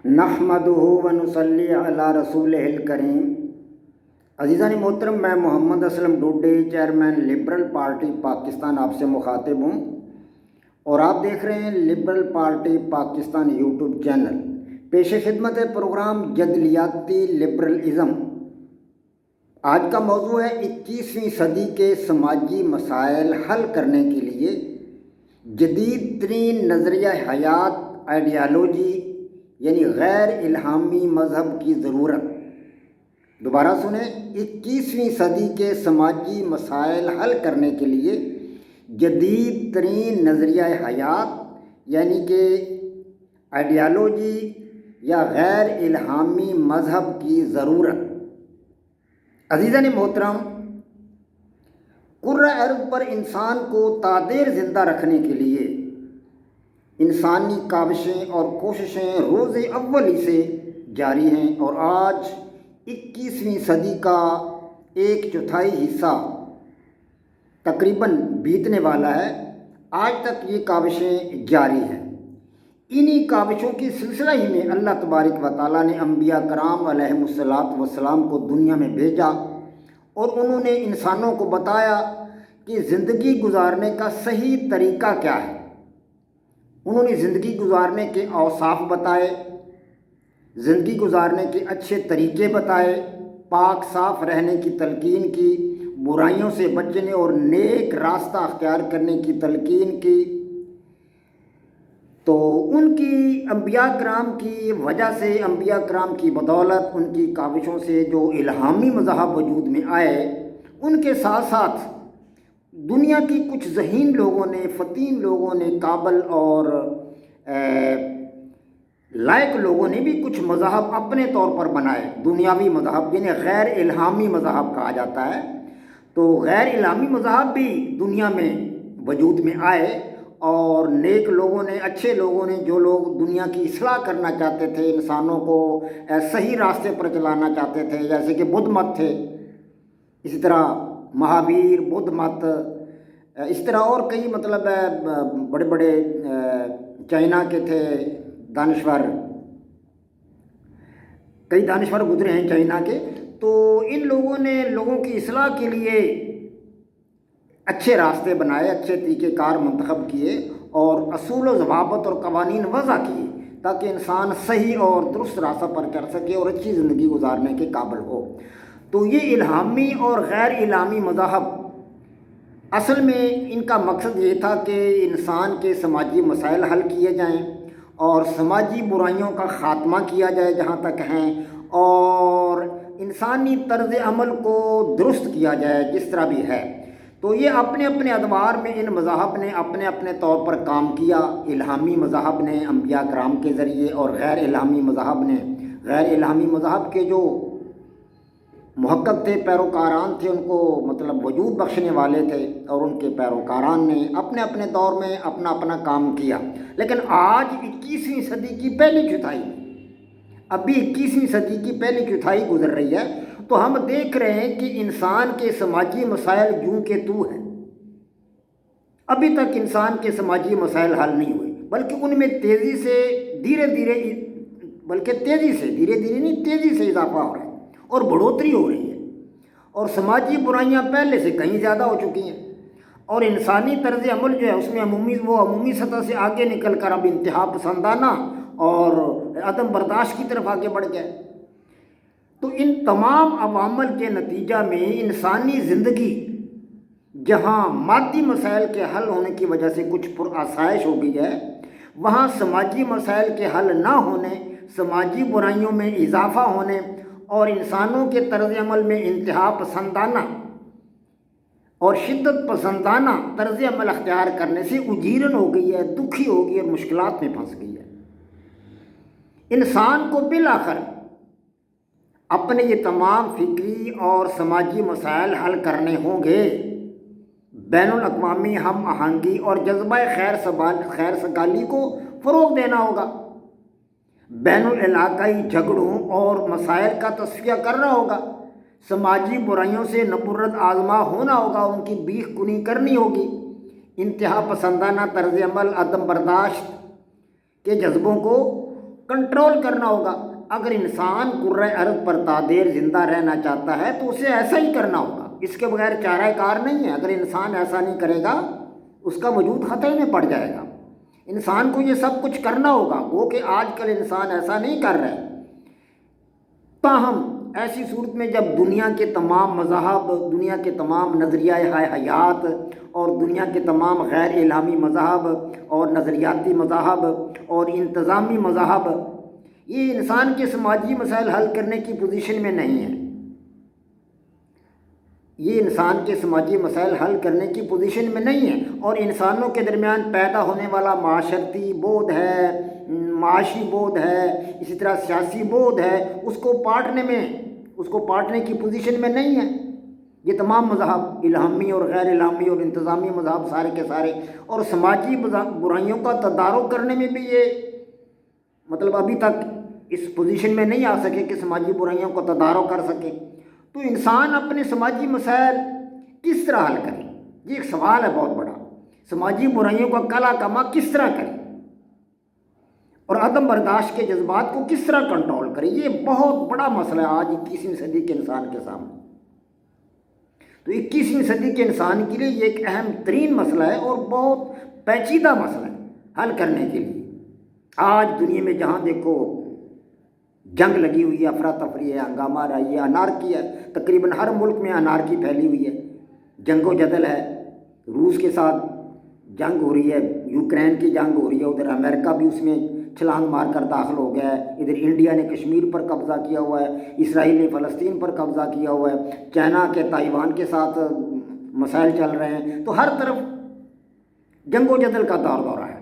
نحمدہ و نصلی علی رسولہ الکریم۔ عزیزان محترم، میں Muhammad Aslam Dode, chairman liberal party Pakistan آپ سے مخاطب ہوں، اور آپ دیکھ رہے ہیں liberal party Pakistan YouTube channel. پیش خدمت پروگرام جدلیاتی لبرلزم۔ آج کا موضوع ہے 21ویں صدی کے سماجی مسائل حل کرنے کے لیے جدید ترین نظریہ حیات آئیڈیالوجی یعنی غیر الہامی مذہب کی ضرورت۔ دوبارہ سنیں، 21ویں صدی کے سماجی مسائل حل کرنے کے لیے جدید ترین نظریہ حیات یعنی کہ آئیڈیالوجی یا غیر الہامی مذہب کی ضرورت۔ عزیزان محترم، کرۂ ارض پر انسان کو تادیر زندہ رکھنے کے لیے انسانی کاوشیں اور کوششیں روز اول ہی سے جاری ہیں، اور آج 21ویں صدی کا 1/4 حصہ تقریباً بیتنے والا ہے۔ آج تک یہ کاوشیں جاری ہیں۔ انہی کاوشوں کی سلسلہ ہی میں اللہ تبارک و تعالیٰ نے انبیاء کرام علیہم الصلاۃ والسلام کو دنیا میں بھیجا، اور انہوں نے انسانوں کو بتایا کہ زندگی گزارنے کا صحیح طریقہ کیا ہے۔ انہوں نے زندگی گزارنے کے اوصاف بتائے، زندگی گزارنے کے اچھے طریقے بتائے، پاک صاف رہنے کی تلقین کی، برائیوں سے بچنے اور نیک راستہ اختیار کرنے کی تلقین کی۔ تو ان کی انبیاء کرام کی وجہ سے، انبیاء کرام کی بدولت، ان کی کاوشوں سے جو الہامی مذاہب وجود میں آئے، ان کے ساتھ ساتھ دنیا کی کچھ ذہین لوگوں نے، فطین لوگوں نے، قابل اور لائق لوگوں نے بھی کچھ مذاہب اپنے طور پر بنائے، دنیاوی مذاہب جنہیں غیر الہامی مذاہب کہا جاتا ہے۔ تو غیر الہامی مذاہب بھی دنیا میں وجود میں آئے، اور نیک لوگوں نے، اچھے لوگوں نے، جو لوگ دنیا کی اصلاح کرنا چاہتے تھے، انسانوں کو صحیح راستے پر چلانا چاہتے تھے، جیسے کہ بدھ مت تھے، اسی طرح مہاویر، بدھ مت، اس طرح اور کئی بڑے بڑے چائنا کے تھے دانشور، کئی دانشور گزرے ہیں چائنا کے۔ تو ان لوگوں نے لوگوں کی اصلاح کے لیے اچھے راستے بنائے، اچھے طریقہ کار منتخب کیے، اور اصول و ضوابط اور قوانین وضع کیے تاکہ انسان صحیح اور درست راستہ پر چل سکے اور اچھی زندگی گزارنے کے قابل ہو۔ تو یہ الہامی اور غیر الہامی مذاہب اصل میں ان کا مقصد یہ تھا کہ انسان کے سماجی مسائل حل کیے جائیں، اور سماجی برائیوں کا خاتمہ کیا جائے جہاں تک ہیں، اور انسانی طرز عمل کو درست کیا جائے جس طرح بھی ہے۔ تو یہ اپنے اپنے ادوار میں ان مذاہب نے اپنے اپنے طور پر کام کیا۔ الہامی مذاہب نے انبیاء کرام کے ذریعے، اور غیر الہامی مذاہب نے، غیر الہامی مذاہب کے جو محقق تھے، پیروکاران تھے، ان کو وجود بخشنے والے تھے، اور ان کے پیروکاران نے اپنے اپنے دور میں اپنا اپنا کام کیا۔ لیکن آج 21ویں صدی کی پہلی چوتھائی، ابھی 21ویں صدی کی پہلی چوتھائی گزر رہی ہے، تو ہم دیکھ رہے ہیں کہ انسان کے سماجی مسائل جوں کے تو ہیں۔ ابھی تک انسان کے سماجی مسائل حل نہیں ہوئے، بلکہ ان میں تیزی سے دھیرے دھیرے اضافہ ہو رہا ہے اور بڑھوتری ہو رہی ہے، اور سماجی برائیاں پہلے سے کہیں زیادہ ہو چکی ہیں، اور انسانی طرز عمل جو ہے اس میں عمومی سطح سے آگے نکل کر اب انتہا پسندانہ اور عدم برداشت کی طرف آگے بڑھ گئے۔ تو ان تمام عوامل کے نتیجہ میں انسانی زندگی جہاں مادی مسائل کے حل ہونے کی وجہ سے کچھ پرآسائش ہو گئی ہے، وہاں سماجی مسائل کے حل نہ ہونے، سماجی برائیوں میں اضافہ ہونے، اور انسانوں کے طرز عمل میں انتہا پسندانہ اور شدت پسندانہ طرز عمل اختیار کرنے سے اجیرن ہو گئی ہے، دکھی ہو گئی اور مشکلات میں پھنس گئی ہے۔ انسان کو بالآخر اپنے یہ تمام فکری اور سماجی مسائل حل کرنے ہوں گے، بین الاقوامی ہم آہنگی اور جذبہ خیر سگالی کو فروغ دینا ہوگا، بین العلاقائی جھگڑوں اور مسائل کا تصفیہ کرنا ہوگا، سماجی برائیوں سے نبرد آزما ہونا ہوگا، ان کی بیخ کنی کرنی ہوگی، انتہا پسندانہ طرز عمل، عدم برداشت کے جذبوں کو کنٹرول کرنا ہوگا۔ اگر انسان کرۂ ارض پر تادیر زندہ رہنا چاہتا ہے تو اسے ایسا ہی کرنا ہوگا، اس کے بغیر چارہ کار نہیں ہے۔ اگر انسان ایسا نہیں کرے گا اس کا وجود خطرے میں پڑ جائے گا۔ انسان کو یہ سب کچھ کرنا ہوگا، وہ کہ آج کل انسان ایسا نہیں کر رہا ہے۔ تاہم ایسی صورت میں جب دنیا کے تمام مذاہب، دنیا کے تمام نظریہ حیات اور دنیا کے تمام غیر الہامی مذاہب اور نظریاتی مذاہب اور انتظامی مذاہب یہ انسان کے سماجی مسائل حل کرنے کی پوزیشن میں نہیں ہیں، یہ انسان کے سماجی مسائل حل کرنے کی پوزیشن میں نہیں ہیں، اور انسانوں کے درمیان پیدا ہونے والا معاشرتی بودھ ہے، معاشی بودھ ہے، اسی طرح سیاسی بودھ ہے، اس کو پاٹنے کی پوزیشن میں نہیں ہے۔ یہ تمام مذاہب، الہامی اور غیر الہامی اور انتظامی مذاہب سارے کے سارے، اور سماجی برائیوں کا تدارک کرنے میں بھی یہ ابھی تک اس پوزیشن میں نہیں آ سکے کہ سماجی برائیوں کو تدارک کر سکے۔ تو انسان اپنے سماجی مسائل کس طرح حل کرے؟ یہ ایک سوال ہے بہت بڑا۔ سماجی برائیوں کا کلا کما کس طرح کرے اور عدم برداشت کے جذبات کو کس طرح کنٹرول کرے؟ یہ بہت بڑا مسئلہ ہے آج 21ویں صدی کے انسان کے سامنے۔ تو 21ویں صدی کے انسان کے لیے یہ ایک اہم ترین مسئلہ ہے اور بہت پیچیدہ مسئلہ ہے حل کرنے کے لیے۔ آج دنیا میں جہاں دیکھو جنگ لگی ہوئی ہے، افراتفری ہے، ہنگامہ رہی ہے، انارکی ہے، تقریباً ہر ملک میں انارکی پھیلی ہوئی ہے، جنگ و جدل ہے، روس کے ساتھ جنگ ہو رہی ہے، یوکرین کی جنگ ہو رہی ہے، ادھر امریکہ بھی اس میں چھلانگ مار کر داخل ہو گیا ہے، ادھر انڈیا نے کشمیر پر قبضہ کیا ہوا ہے، اسرائیل نے فلسطین پر قبضہ کیا ہوا ہے، چائنا کے تائیوان کے ساتھ مسائل چل رہے ہیں، تو ہر طرف جنگ و جدل کا دور دورہ ہے۔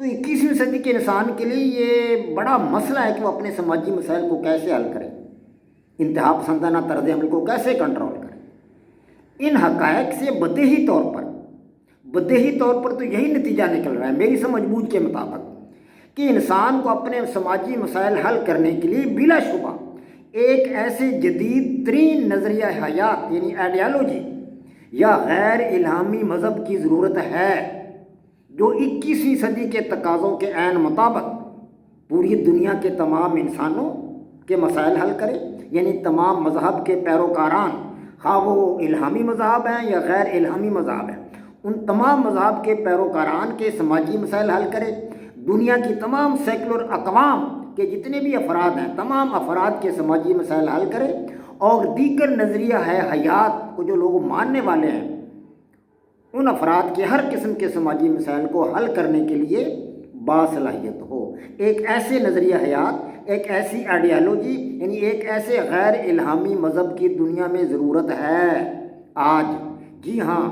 تو 21ویں صدی کے انسان کے لیے یہ بڑا مسئلہ ہے کہ وہ اپنے سماجی مسائل کو کیسے حل کرے، انتہا پسندانہ طرز عمل کو کیسے کنٹرول کرے۔ ان حقائق سے بدیہی طور پر تو یہی نتیجہ نکل رہا ہے میری سمجھ بوجھ کے مطابق کہ انسان کو اپنے سماجی مسائل حل کرنے کے لیے بلا شبہ ایک ایسے جدید ترین نظریہ حیات یعنی آئیڈیالوجی یا غیر الہامی مذہب کی ضرورت ہے جو 21ویں صدی کے تقاضوں کے عین مطابق پوری دنیا کے تمام انسانوں کے مسائل حل کرے، یعنی تمام مذہب کے پیروکاران، خواہ وہ الہامی مذہب ہیں یا غیر الہامی مذہب ہیں، ان تمام مذہب کے پیروکاران کے سماجی مسائل حل کرے، دنیا کی تمام سیکولر اقوام کے جتنے بھی افراد ہیں تمام افراد کے سماجی مسائل حل کرے، اور دیگر نظریہ حیات کو جو لوگ ماننے والے ہیں ان افراد کے ہر قسم کے سماجی مسائل کو حل کرنے کے لیے باصلاحیت ہو۔ ایک ایسے نظریہ حیات، ایک ایسی آئیڈیالوجی یعنی ایک ایسے غیر الہامی مذہب کی دنیا میں ضرورت ہے آج۔ جی ہاں،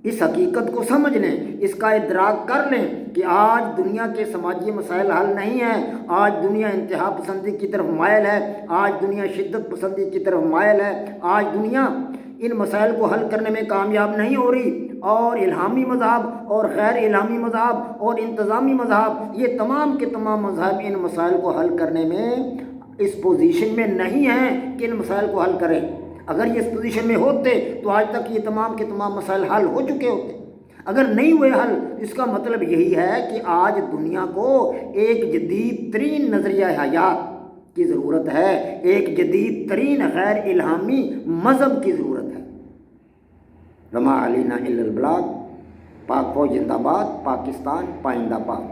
اس حقیقت کو سمجھ لیں، اس کا ادراک کر لیں کہ آج دنیا کے سماجی مسائل حل نہیں ہیں، آج دنیا انتہا پسندی کی طرف مائل ہے، آج دنیا شدت پسندی کی طرف مائل ہے، آج دنیا ان مسائل کو حل کرنے میں کامیاب نہیں ہو رہی، اور الہامی مذہب اور غیر الہامی مذہب اور انتظامی مذہب یہ تمام کے تمام مذہب ان مسائل کو حل کرنے میں اس پوزیشن میں نہیں ہیں کہ ان مسائل کو حل کریں۔ اگر یہ اس پوزیشن میں ہوتے تو آج تک یہ تمام کے تمام مسائل حل ہو چکے ہوتے۔ اگر نہیں ہوئے حل، اس کا مطلب یہی ہے کہ آج دنیا کو ایک جدید ترین نظریہ حیات کی ضرورت ہے، ایک جدید ترین غیر الہامی مذہب کی ضرورت ہے۔ وما علینا الا البلاغ۔ پاک فوج زندہ باد، پاکستان پائندہ باد۔